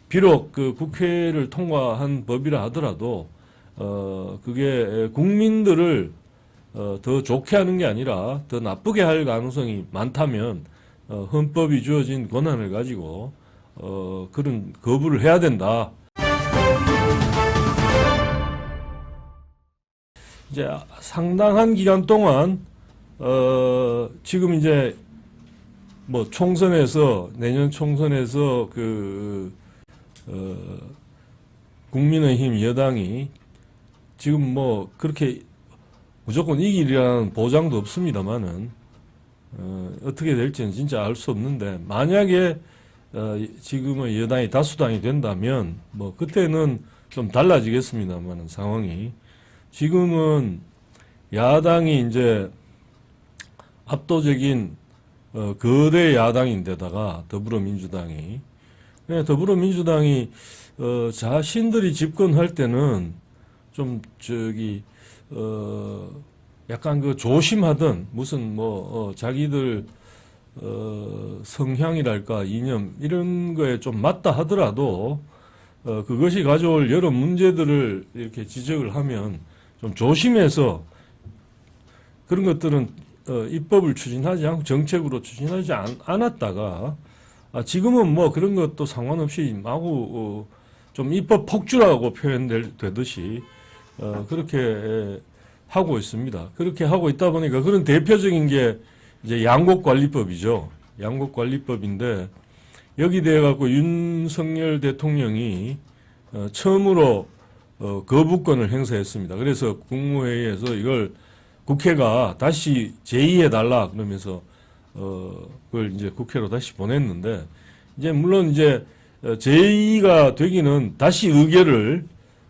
비록 그 국회를 통과한 법이라 하더라도 그게 국민들을 더 좋게 하는 게 아니라 더 나쁘게 할 가능성이 많다면 헌법이 주어진 권한을 가지고 그런 거부를 해야 된다. 이제 상당한 기간 동안 지금 이제 뭐 총선에서 내년 총선에서 국민의힘 여당이 지금 뭐 그렇게 무조건 이기리라는 보장도 없습니다만은 어떻게 될지는 진짜 알 수 없는데 만약에 지금의 여당이 다수당이 된다면 뭐 그때는 좀 달라지겠습니다만은 상황이 지금은 야당이 이제 압도적인 거대 야당인데다가 더불어민주당이 자신들이 집권할 때는 좀 약간 그 조심하던 무슨 자기들 성향이랄까 이념 이런 거에 좀 맞다 하더라도 그것이 가져올 여러 문제들을 이렇게 지적을 하면 좀 조심해서 그런 것들은 입법을 추진하지 않고 정책으로 추진하지 않았다가 지금은 뭐 그런 것도 상관없이 마구 좀 입법 폭주라고 표현되듯이 그렇게 하고 있습니다. 그렇게 하고 있다 보니까 그런 대표적인 게 이제 양곡관리법이죠. 양곡관리법인데 여기 대해 갖고 윤석열 대통령이 처음으로 거부권을 행사했습니다. 그래서 국무회의에서 이걸 국회가 다시 제의해달라 그러면서 그걸 이제 국회로 다시 보냈는데 이제 물론 이제 제의가 되기는 다시 의결을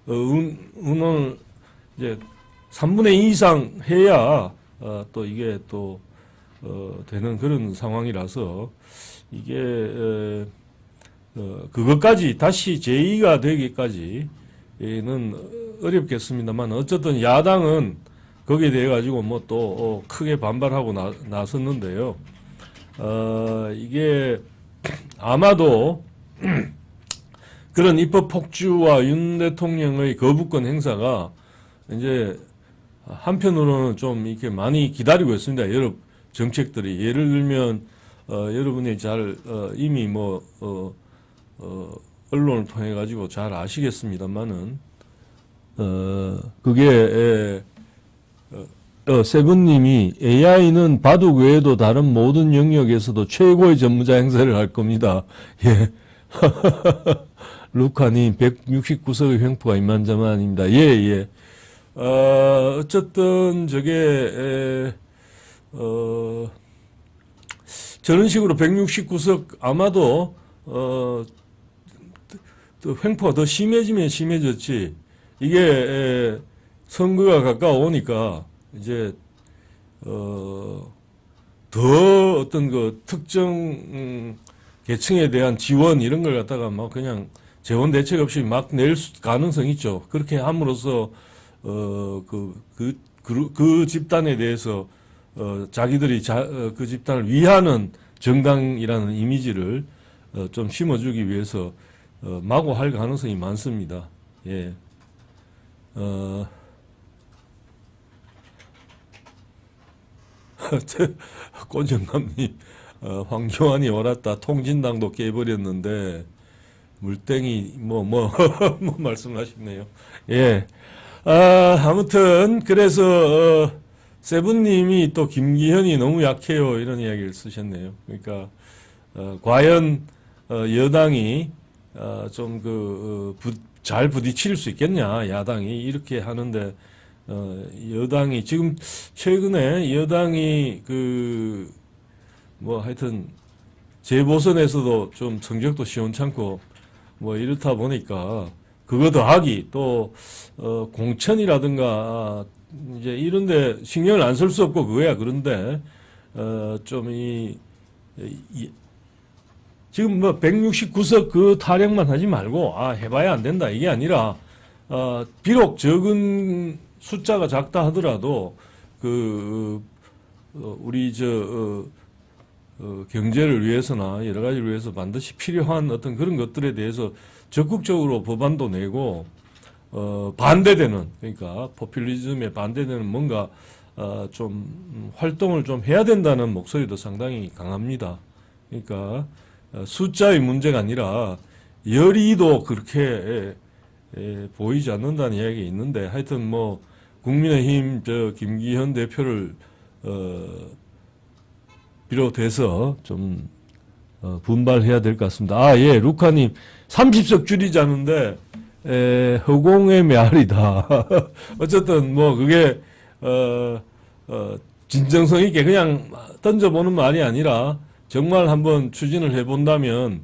의논을 이제 3분의 2 이상 해야 또 이게 또 되는 그런 상황이라서 이게 그것까지 다시 제의가 되기까지는 어렵겠습니다만 어쨌든 야당은 거기에 대해 가지고 뭐 또 크게 반발하고 나섰는데요. 이게 아마도 그런 입법 폭주와 윤 대통령의 거부권 행사가 이제 한편으로는 좀 이렇게 많이 기다리고 있습니다. 여러 정책들이 예를 들면 여러분이 잘 이미 언론을 통해 가지고 잘 아시겠습니다만은 그게 세븐님이 AI는 바둑 외에도 다른 모든 영역에서도 최고의 전무자 행사를 할 겁니다. 예. 루카님 169석의 횡포가 이만저만입니다. 예, 예. 어쨌든 저게 저런 식으로 169석 아마도 횡포가 더 심해지면 심해졌지. 이게 선거가 가까워오니까 이제 더 어떤 그 특정 계층에 대한 지원 이런 걸 갖다가 막 그냥 재원 대책 없이 막 낼 가능성이 있죠. 그렇게 함으로써 그 집단에 대해서 자기들이 그 집단을 위하는 정당이라는 이미지를 좀 심어주기 위해서 마구 할 가능성이 많습니다. 예. 꽃영감님, 황교안이 옳았다. 통진당도 깨버렸는데, 물땡이, 뭐 말씀하시네요. 예. 아무튼, 그래서, 세븐님이 또 김기현이 너무 약해요. 이런 이야기를 쓰셨네요. 그러니까, 과연, 여당이, 잘 부딪힐 수 있겠냐. 야당이 이렇게 하는데, 여당이 지금 최근에 여당이 하여튼 재보선에서도 좀 성적도 시원찮고 뭐 이렇다 보니까 그거 더하기 또 공천이라든가 이제 이런데 신경을 안 쓸 수 없고 그거야. 그런데 좀 지금 169석 그 타령만 하지 말고 해봐야 안 된다 이게 아니라 비록 적은 숫자가 작다 하더라도 우리 경제를 위해서나 여러 가지를 위해서 반드시 필요한 어떤 그런 것들에 대해서 적극적으로 법안도 내고 반대되는, 그러니까 포퓰리즘에 반대되는 뭔가 좀 활동을 좀 해야 된다는 목소리도 상당히 강합니다. 그러니까 숫자의 문제가 아니라 열의도 그렇게 보이지 않는다는 이야기가 있는데, 하여튼 뭐 국민의힘 김기현 대표를 비롯해서 좀 분발해야 될 것 같습니다. 아, 예, 루카님 30석 줄이자는데 허공의 메아리다. 어쨌든 뭐 그게 진정성 있게 그냥 던져보는 말이 아니라 정말 한번 추진을 해본다면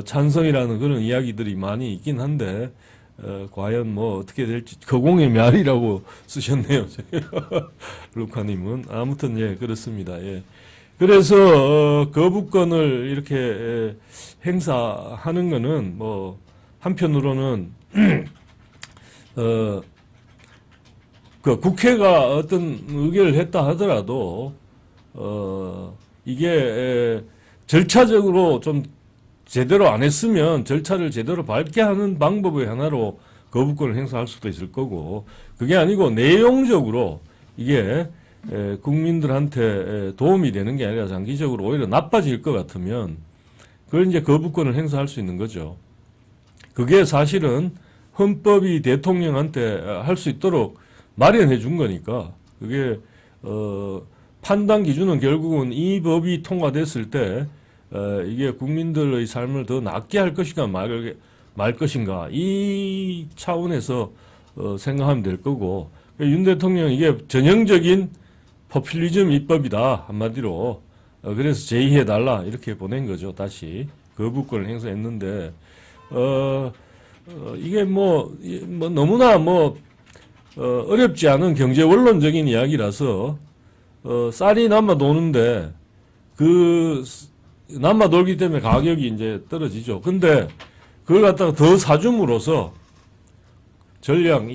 찬성이라는 그런 이야기들이 많이 있긴 한데, 과연 뭐 어떻게 될지. 거공의 메아리라고 쓰셨네요. 루카님은. 아무튼 예, 그렇습니다. 예. 그래서 거부권을 이렇게 행사하는 거는 뭐 한편으로는 그 국회가 어떤 의결을 했다 하더라도 이게 절차적으로 좀 제대로 안 했으면 절차를 제대로 밟게 하는 방법의 하나로 거부권을 행사할 수도 있을 거고, 그게 아니고 내용적으로 이게 국민들한테 도움이 되는 게 아니라 장기적으로 오히려 나빠질 것 같으면 그걸 이제 거부권을 행사할 수 있는 거죠. 그게 사실은 헌법이 대통령한테 할 수 있도록 마련해 준 거니까, 그게 판단 기준은 결국은 이 법이 통과됐을 때 이게 국민들의 삶을 더 낫게 할 것인가 말 것인가, 이 차원에서 생각하면 될 거고, 윤 대통령 이게 전형적인 포퓰리즘 입법이다, 한마디로. 그래서 제의해달라 이렇게 보낸 거죠. 다시 거부권을 행사했는데 이게 뭐 너무나 어렵지 않은 경제 원론적인 이야기라서 쌀이 남아 도는데 그 남아 돌기 때문에 가격이 이제 떨어지죠. 근데 그걸 갖다가 더 사줌으로써 전량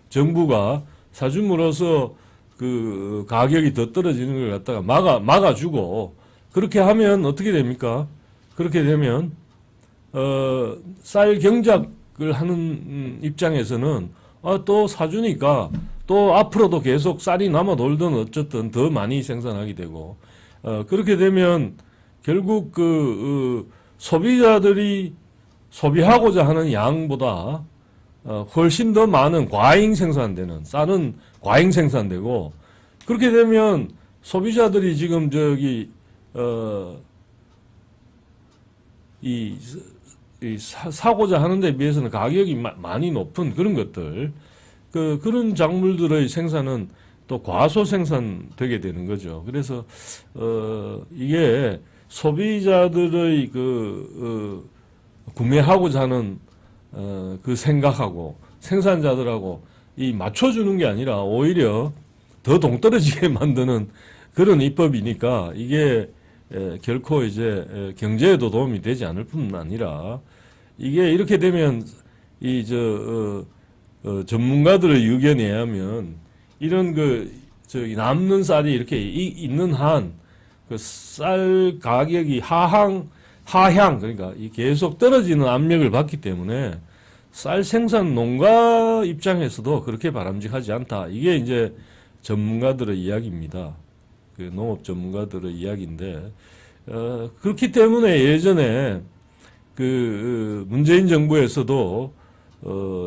정부가 사줌으로써 그 가격이 더 떨어지는 걸 갖다가 막아주고, 그렇게 하면 어떻게 됩니까? 그렇게 되면 쌀 경작을 하는 입장에서는 또 사주니까 또 앞으로도 계속 쌀이 남아 돌든 어쨌든 더 많이 생산하게 되고, 그렇게 되면 결국 소비자들이 소비하고자 하는 양보다 훨씬 더 많은 과잉 생산되는, 쌀은 과잉 생산되고, 그렇게 되면 소비자들이 지금 사고자 하는 데 비해서는 가격이 많이 높은 그런 것들, 그런 작물들의 생산은 또 과소 생산되게 되는 거죠. 그래서 이게 소비자들의 구매하고자 하는 그 생각하고 생산자들하고 이 맞춰주는 게 아니라 오히려 더 동떨어지게 만드는 그런 입법이니까 이게 결코 이제 경제에도 도움이 되지 않을 뿐 아니라, 이게 이렇게 되면 전문가들의 의견에 의하면 이런 남는 쌀이 이렇게 있는 한 그 쌀 가격이 하향, 그러니까 계속 떨어지는 압력을 받기 때문에 쌀 생산 농가 입장에서도 그렇게 바람직하지 않다. 이게 이제 전문가들의 이야기입니다. 그 농업 전문가들의 이야기인데, 그렇기 때문에 예전에 문재인 정부에서도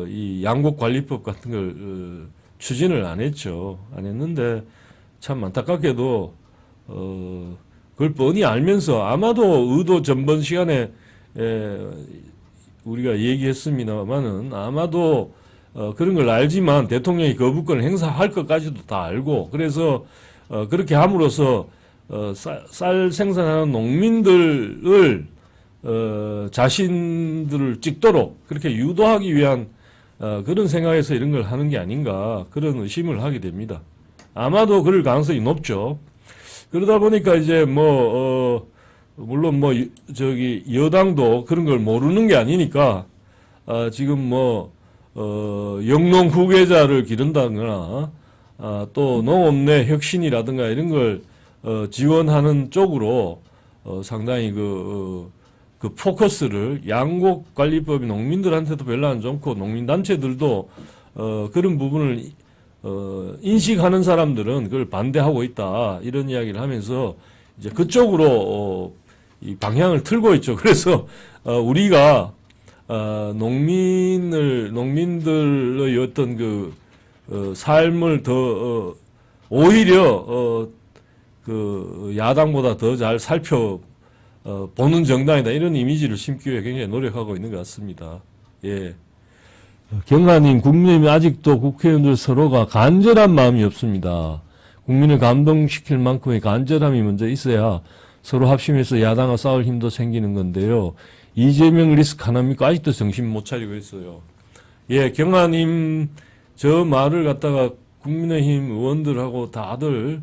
이 양곡관리법 같은 걸 추진을 안 했죠. 안 했는데 참 안타깝게도 그걸 뻔히 알면서, 아마도 의도 전번 시간에 우리가 얘기했습니다만은 아마도 그런 걸 알지만 대통령이 거부권을 행사할 것까지도 다 알고, 그래서 그렇게 함으로써 쌀 생산하는 농민들을 자신들을 찍도록 그렇게 유도하기 위한 그런 생각에서 이런 걸 하는 게 아닌가, 그런 의심을 하게 됩니다. 아마도 그럴 가능성이 높죠. 그러다 보니까 이제 물론 여당도 그런 걸 모르는 게 아니니까 지금 영농 후계자를 기른다거나 또 농업 내 혁신이라든가 이런 걸 지원하는 쪽으로 상당히 그 포커스를 양곡관리법이 농민들한테도 별로 안 좋고 농민단체들도 그런 부분을 인식하는 사람들은 그걸 반대하고 있다 이런 이야기를 하면서 이제 그쪽으로 이 방향을 틀고 있죠. 그래서 우리가 농민들의 어떤 그 삶을 더 오히려 그 야당보다 더 잘 보는 정당이다 이런 이미지를 심기 위해 굉장히 노력하고 있는 것 같습니다. 예. 경하님, 국민의힘이 아직도 국회의원들 서로가 간절한 마음이 없습니다. 국민을 감동시킬 만큼의 간절함이 먼저 있어야 서로 합심해서 야당과 싸울 힘도 생기는 건데요. 이재명 리스크 하나입니까? 아직도 정신 못 차리고 있어요. 예, 경하님 저 말을 갖다가 국민의힘 의원들하고 다들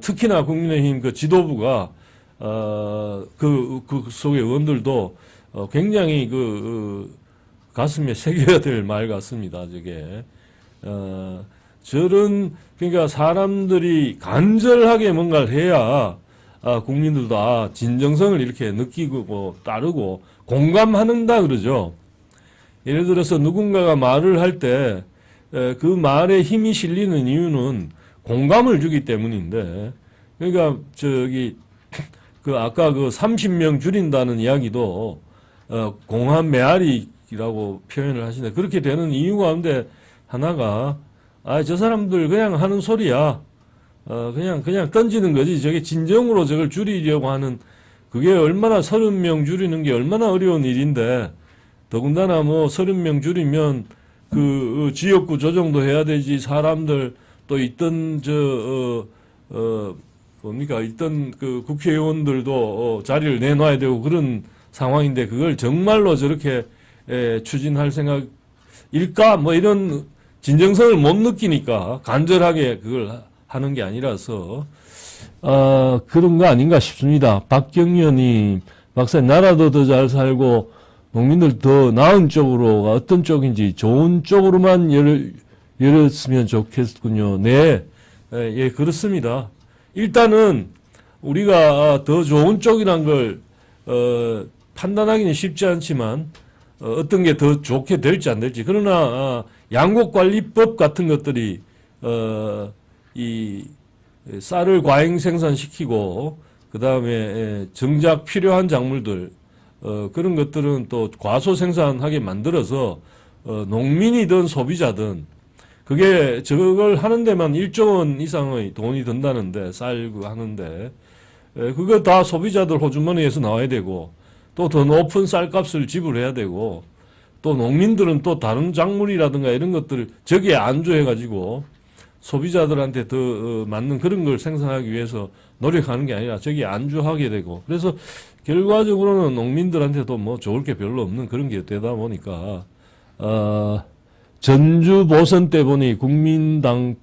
특히나 국민의힘 그 지도부가 그 속의 의원들도 굉장히 가슴에 새겨야 될 말 같습니다. 저게 그러니까 사람들이 간절하게 뭔가를 해야 국민들도 진정성을 이렇게 느끼고 따르고 공감하는다 그러죠. 예를 들어서 누군가가 말을 할 때 그 말에 힘이 실리는 이유는 공감을 주기 때문인데, 그러니까 아까 30명 줄인다는 이야기도 공한 메아리라고 표현을 하시는데, 그렇게 되는 이유 가운데 하나가 저 사람들 그냥 하는 소리야. 그냥 던지는 거지. 저게 진정으로 저걸 줄이려고 하는, 그게 얼마나 30명 줄이는 게 얼마나 어려운 일인데, 더군다나 30명 줄이면 지역구 조정도 해야 되지, 사람들 또 있던 있던 그 국회의원들도 자리를 내놔야 되고 그런 상황인데, 그걸 정말로 저렇게 추진할 생각일까? 이런 진정성을 못 느끼니까 간절하게 그걸 하는 게 아니라서 그런 거 아닌가 싶습니다. 박경련님, 박사님, 나라도 더 잘 살고 농민들 더 나은 쪽으로가 어떤 쪽인지 좋은 쪽으로만 열었으면 좋겠군요. 네, 예, 그렇습니다. 일단은 우리가 더 좋은 쪽이란 걸 판단하기는 쉽지 않지만 어떤 게 더 좋게 될지 안 될지, 그러나 양곡관리법 같은 것들이 이 쌀을 과잉 생산시키고 그 다음에 정작 필요한 작물들 그런 것들은 또 과소 생산하게 만들어서 농민이든 소비자든 그게 저걸 하는 데만 1조 원 이상의 돈이 든다는데, 쌀 하는데 그거 다 소비자들 호주머니에서 나와야 되고, 또 더 높은 쌀값을 지불해야 되고, 또 농민들은 또 다른 작물이라든가 이런 것들을 저기에 안주해가지고 소비자들한테 더 맞는 그런 걸 생산하기 위해서 노력하는 게 아니라 저기에 안주하게 되고, 그래서 결과적으로는 농민들한테도 좋을 게 별로 없는 그런 게 되다 보니까 전주 보선 때 보니 국힘당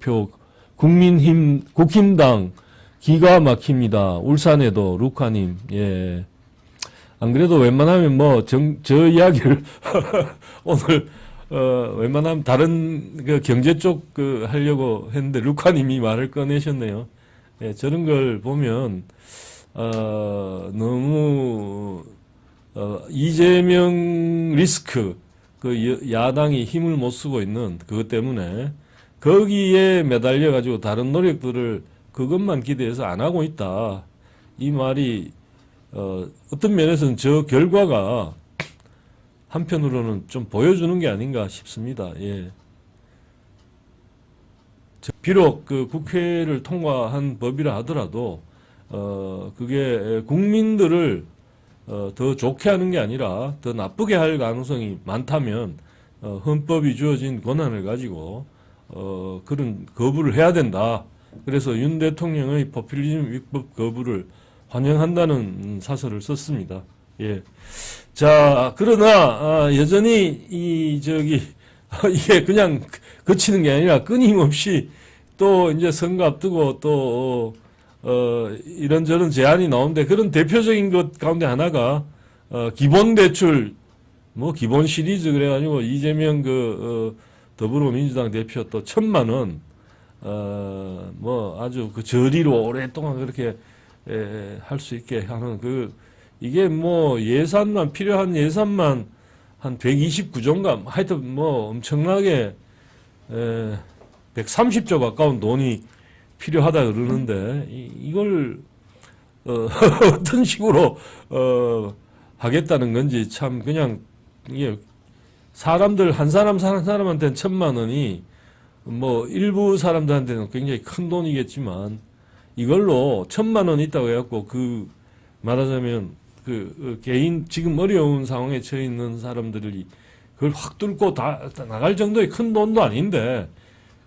기가 막힙니다. 울산에도 루카님, 예. 안 그래도 웬만하면 저 이야기를 오늘 웬만하면 다른 경제 쪽 하려고 했는데 루카님이 말을 꺼내셨네요. 예, 저런 걸 보면 너무 이재명 리스크, 야당이 힘을 못 쓰고 있는 그것 때문에 거기에 매달려 가지고 다른 노력들을 그것만 기대해서 안 하고 있다. 이 말이 어떤 면에서는 저 결과가 한편으로는 좀 보여주는 게 아닌가 싶습니다. 예. 비록 국회를 통과한 법이라 하더라도 그게 국민들을 더 좋게 하는 게 아니라 더 나쁘게 할 가능성이 많다면 헌법이 주어진 권한을 가지고 그런 거부를 해야 된다. 그래서 윤 대통령의 포퓰리즘 위법 거부를 환영한다는 사설을 썼습니다. 예. 자, 그러나 여전히 이게 그냥 그치는 게 아니라 끊임없이 또 이제 선거 앞두고 또 이런저런 제안이 나오는데, 그런 대표적인 것 가운데 하나가 기본 대출 기본 시리즈 그래가지고 이재명 더불어민주당 대표 또 1,000만 원 아주 저리로 오랫동안 그렇게 할 수 있게 하는 이게 뭐 예산만, 필요한 예산만 한 129조인가, 하여튼 뭐 엄청나게, 130조 가까운 돈이 필요하다 그러는데, 이걸, 어떤 식으로, 하겠다는 건지 참 그냥, 이게 사람들, 한 사람한테는 1,000만 원이 뭐 일부 사람들한테는 굉장히 큰 돈이겠지만, 이걸로 1,000만 원 있다고 해갖고 말하자면 개인 지금 어려운 상황에 처해 있는 사람들이 그걸 확 뚫고 다 나갈 정도의 큰 돈도 아닌데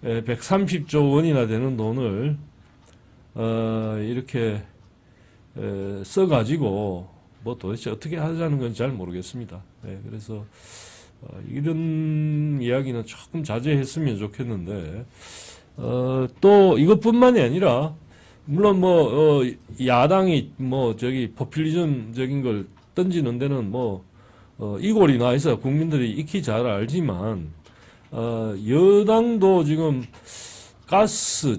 130조 원이나 되는 돈을 이렇게 써가지고 뭐 도대체 어떻게 하자는 건 잘 모르겠습니다. 그래서 이런 이야기는 조금 자제했으면 좋겠는데 또 이것뿐만이 아니라 물론 야당이 포퓰리즘적인 걸 던지는 데는 이골이 나 있어 국민들이 익히 잘 알지만, 여당도 지금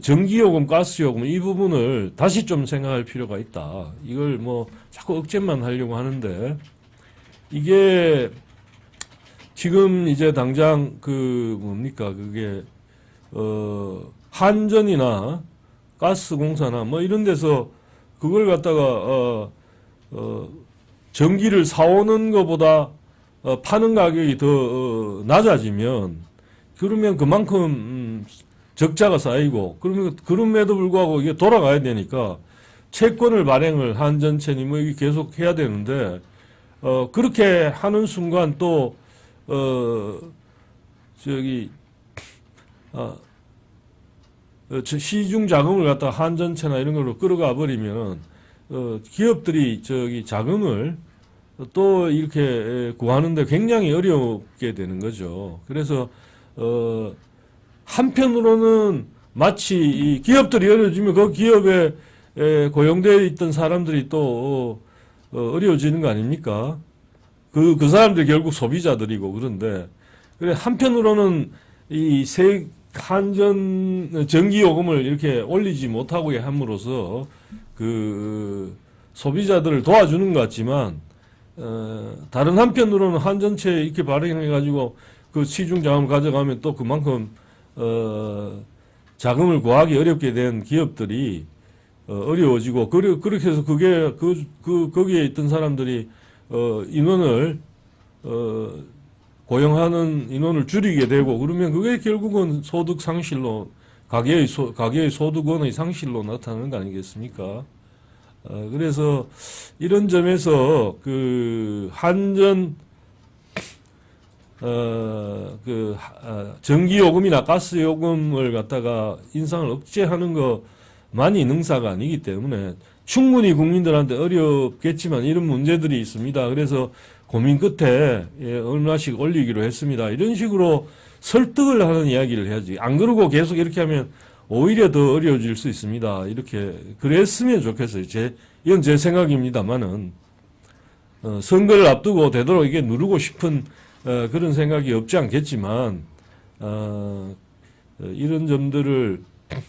전기요금, 가스요금 이 부분을 다시 좀 생각할 필요가 있다. 이걸 자꾸 억제만 하려고 하는데, 이게 지금 이제 당장 그게, 한전이나 가스공사나 이런 데서 그걸 갖다가 전기를 사오는 것보다 파는 가격이 더 낮아지면 그러면 그만큼 적자가 쌓이고, 그러면 그럼에도 불구하고 이게 돌아가야 되니까 채권을 발행을 한전채니 이게 계속 해야 되는데, 그렇게 하는 순간 또 시중 자금을 갖다가 한전채나 이런 걸로 끌어가 버리면 기업들이 자금을 또 이렇게 구하는데 굉장히 어렵게 되는 거죠. 그래서 한편으로는 마치 이 기업들이 어려워지면 그 기업에 고용되어 있던 사람들이 또 어려워지는 거 아닙니까? 그 사람들이 결국 소비자들이고. 그런데 그래 한편으로는 이 한전 전기요금을 이렇게 올리지 못하고 함으로써 소비자들을 도와주는 것 같지만, 다른 한편으로는 한전채 이렇게 발행해가지고 그 시중 자금을 가져가면 또 그만큼 자금을 구하기 어렵게 된 기업들이 어려워지고, 그렇게 해서 거기에 있던 사람들이 인원을 고용하는 인원을 줄이게 되고, 그러면 그게 결국은 소득 상실로, 가계의 소득원의 상실로 나타나는 거 아니겠습니까? 그래서 이런 점에서 한전 전기요금이나 가스요금을 갖다가 인상을 억제하는 것만이 능사가 아니기 때문에 충분히 국민들한테 어렵겠지만 이런 문제들이 있습니다. 그래서 고민 끝에 얼마씩 올리기로 했습니다. 이런 식으로 설득을 하는 이야기를 해야지. 안 그러고 계속 이렇게 하면 오히려 더 어려워질 수 있습니다. 이렇게 그랬으면 좋겠어요. 이건 제 생각입니다만은 선거를 앞두고 되도록 이게 누르고 싶은 그런 생각이 없지 않겠지만, 이런 점들을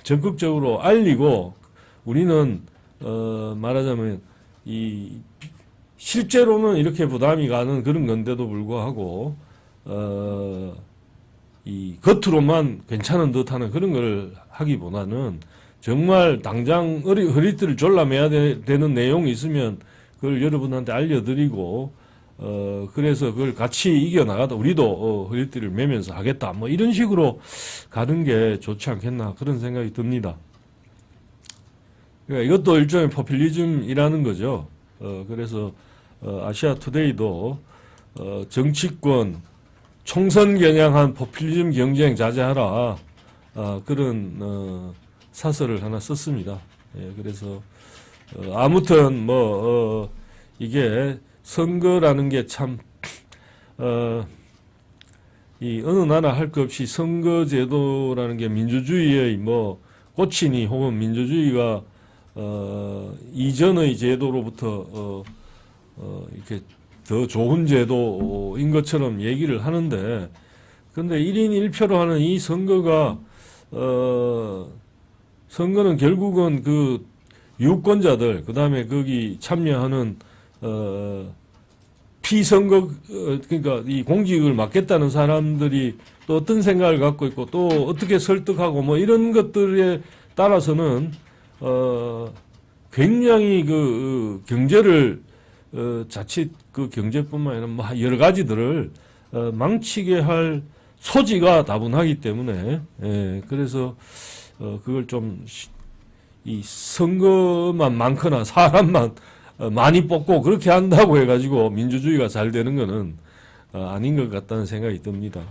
적극적으로 알리고, 우리는 말하자면 실제로는 이렇게 부담이 가는 그런 건데도 불구하고 겉으로만 괜찮은 듯하는 그런 걸 하기보다는 정말 당장 허리띠를 졸라매야 되는 내용이 있으면 그걸 여러분한테 알려드리고, 그래서 그걸 같이 이겨나가다 우리도 허리띠를 매면서 하겠다 이런 식으로 가는 게 좋지 않겠나 그런 생각이 듭니다. 그러니까 이것도 일종의 포퓰리즘이라는 거죠. 그래서 아시아 투데이도 정치권 총선 겨냥한 포퓰리즘 경쟁 자제하라, 그런 사설을 하나 썼습니다. 그래서 아무튼 이게 선거라는 게 참 이 어느 나라 할 것 없이 선거제도라는 게 민주주의의 꽃이니 혹은 민주주의가 이전의 제도로부터 이렇게 더 좋은 제도인 것처럼 얘기를 하는데, 근데 1인 1표로 하는 이 선거는 결국은 유권자들, 그 다음에 거기 참여하는 피선거 그러니까 이 공직을 맡겠다는 사람들이 또 어떤 생각을 갖고 있고 또 어떻게 설득하고 뭐 이런 것들에 따라서는 굉장히 그 경제를 자칫 그 경제뿐만 아니라 뭐 여러 가지들을 망치게 할 소지가 다분하기 때문에 그래서 그걸 좀 이 선거만 많거나 사람만 많이 뽑고 그렇게 한다고 해가지고 민주주의가 잘 되는 거는 아닌 것 같다는 생각이 듭니다.